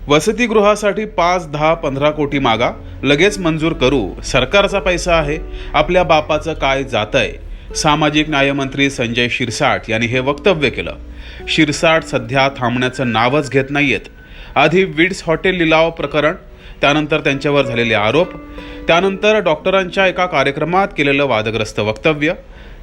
वसतिगृहासाठी 5, 10, 15 कोटी मागा, लगेच मंजूर करू, सरकारचा पैसा आहे, आपल्या बापाचं काय जातंय. सामाजिक न्यायमंत्री संजय शिरसाट यांनी हे वक्तव्य केलं. शिरसाट सध्या थांबण्याचं नावच घेत नाहीयेत. आधी विड्स हॉटेल लिलाव प्रकरण, त्यानंतर त्यांच्यावर झालेले आरोप, त्यानंतर डॉक्टरांच्या एका कार्यक्रमात केलेलं वादग्रस्त वक्तव्य,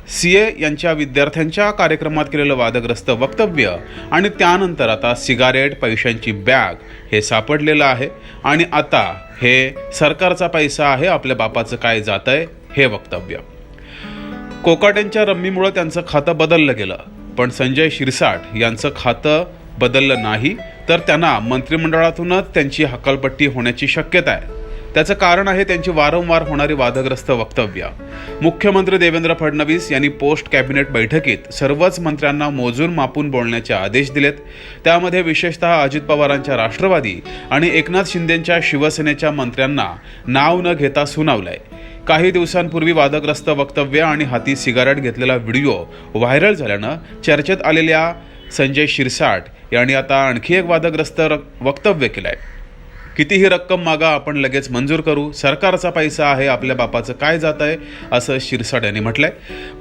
सीए यांच्या विद्यार्थ्यांच्या कार्यक्रमात केलेलं वादग्रस्त वक्तव्य आणि त्यानंतर आता सिगारेट, पैशांची बॅग हे सापडलेलं आहे आणि आता हे सरकारचा पैसा आहे, आपल्या बापाचं काय जातंय हे वक्तव्य. कोकाटेंच्या रम्मीमुळे त्यांचं खातं बदललं गेलं, पण संजय शिरसाट यांचं खातं बदललं नाही, तर त्यांना मंत्रिमंडळातूनच त्यांची हकालपट्टी होण्याची शक्यता आहे. त्याचं कारण आहे त्यांची वारंवार होणारी वादग्रस्त वक्तव्य. मुख्यमंत्री देवेंद्र फडणवीस यांनी पोस्ट कॅबिनेट बैठकीत सर्वच मंत्र्यांना मोजून मापून बोलण्याचे आदेश दिलेत. त्यामध्ये विशेषतः अजित पवारांच्या राष्ट्रवादी आणि एकनाथ शिंदेंच्या शिवसेनेच्या मंत्र्यांना नाव न घेता सुनावलंय. काही दिवसांपूर्वी वादग्रस्त वक्तव्य आणि हाती सिगारेट घेतलेला व्हिडिओ व्हायरल झाल्यानं चर्चेत आलेल्या संजय शिरसाट यांनी आता आणखी एक वादग्रस्त वक्तव्य केलंय. कितीही रक्कम मागा, आपण लगेच मंजूर करू, सरकारचा पैसा आहे, आपल्या बापाचं काय जात आहे, असं शिरसाट यांनी म्हटलंय.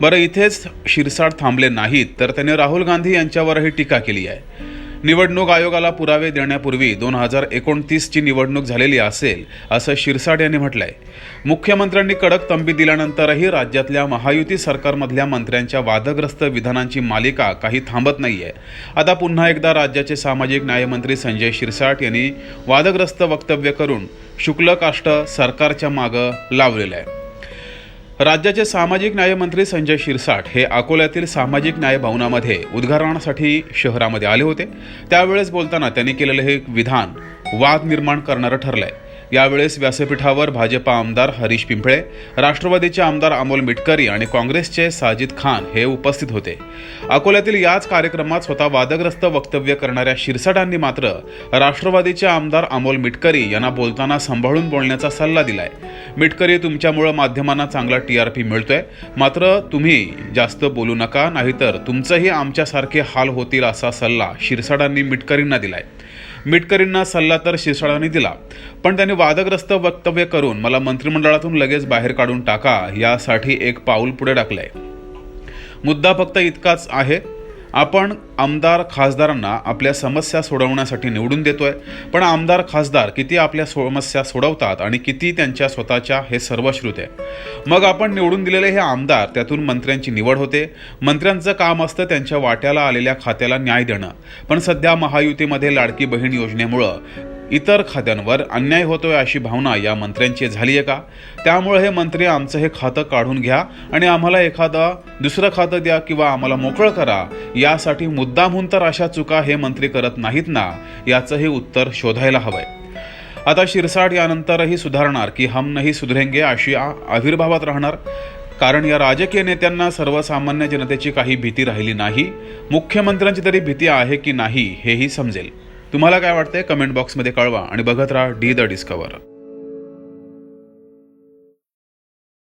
बरं, इथेच शिरसाट थांबले नाहीत, तर त्यांनी राहुल गांधी यांच्यावरही टीका केली आहे. निवडणूक आयोगाला पुरावे देण्यापूर्वी 2029ची निवडणूक झालेली असेल, असं शिरसाट यांनी म्हटलंय. मुख्यमंत्र्यांनी कडक तंबी दिल्यानंतरही राज्यातल्या महायुती सरकारमधल्या मंत्र्यांच्या वादग्रस्त विधानांची मालिका काही थांबत नाहीये. आता पुन्हा एकदा राज्याचे सामाजिक न्यायमंत्री संजय शिरसाट यांनी वादग्रस्त वक्तव्य करून शुक्ल काष्ट सरकारच्या मागं लावलेलं आहे. राज्याचे सामाजिक न्यायमंत्री संजय शिरसाट हे अकोल्यातील सामाजिक न्याय भवनामध्ये उद्घाटनासाठी शहरामध्ये आले होते. त्यावेळेस बोलताना त्यांनी केलेलं हे विधान वाद निर्माण करणारं ठरलंय. यावेळेस व्यासपीठावर भाजपा आमदार हरीश पिंपळे, राष्ट्रवादीचे आमदार अमोल मिटकरी आणि काँग्रेसचे साजिद खान हे उपस्थित होते. अकोल्यातील याच कार्यक्रमात स्वतः वादग्रस्त वक्तव्य करणाऱ्या शिरसाटांनी मात्र राष्ट्रवादीचे आमदार अमोल मिटकरी यांना बोलताना सांभाळून बोलण्याचा सल्ला दिलाय. मिटकरी, तुमच्यामुळे माध्यमांना चांगला TRP मिळतोय, मात्र तुम्ही जास्त बोलू नका, नाहीतर तुमचंही आमच्यासारखे हाल होतील, असा सल्ला शिरसाटांनी मिटकरींना दिलाय. मिटकरींना सल्ला तर शिरसाटांनी दिला, पण त्यांनी वादग्रस्त वक्तव्य करून मला मंत्रिमंडळातून लगेच बाहेर काढून टाका यासाठी एक पाऊल पुढे टाकलंय. मुद्दा फक्त इतकाच आहे, आपण आमदार खासदारांना आपल्या समस्या सोडवण्यासाठी निवडून देतोय, पण आमदार खासदार किती आपल्या समस्या सोडवतात आणि किती त्यांच्या स्वतःच्या हे सर्वश्रुत आहे. मग आपण निवडून दिलेले हे आमदार, त्यातून मंत्र्यांची निवड होते. मंत्र्यांचं काम असतं त्यांच्या वाट्याला आलेल्या खात्याला न्याय देणं, पण सध्या महायुतीमध्ये लाडकी बहीण योजनेमुळं इतर खात्यांवर अन्याय होतोय अशी भावना या मंत्र्यांची झाली आहे का? त्यामुळे हे मंत्री आमचं हे खातं काढून घ्या आणि आम्हाला एखादं दुसरं खातं द्या किंवा आम्हाला मोकळं करा, यासाठी मुद्दामहून तर अशा चुका हे मंत्री करत नाहीत ना, याचंही उत्तर शोधायला हवंय. आता शिरसाट यानंतरही सुधारणार की हम नहीं सुधरेंगे अशी आविर्भावात राहणार, कारण या राजकीय नेत्यांना सर्वसामान्य जनतेची काही भीती राहिली नाही. मुख्यमंत्र्यांची तरी भीती आहे की नाही हेही समजेल. तुम्हाला काय वाटतंय कमेंट बॉक्समध्ये कळवा आणि बघत राहा डी द डिस्कवर.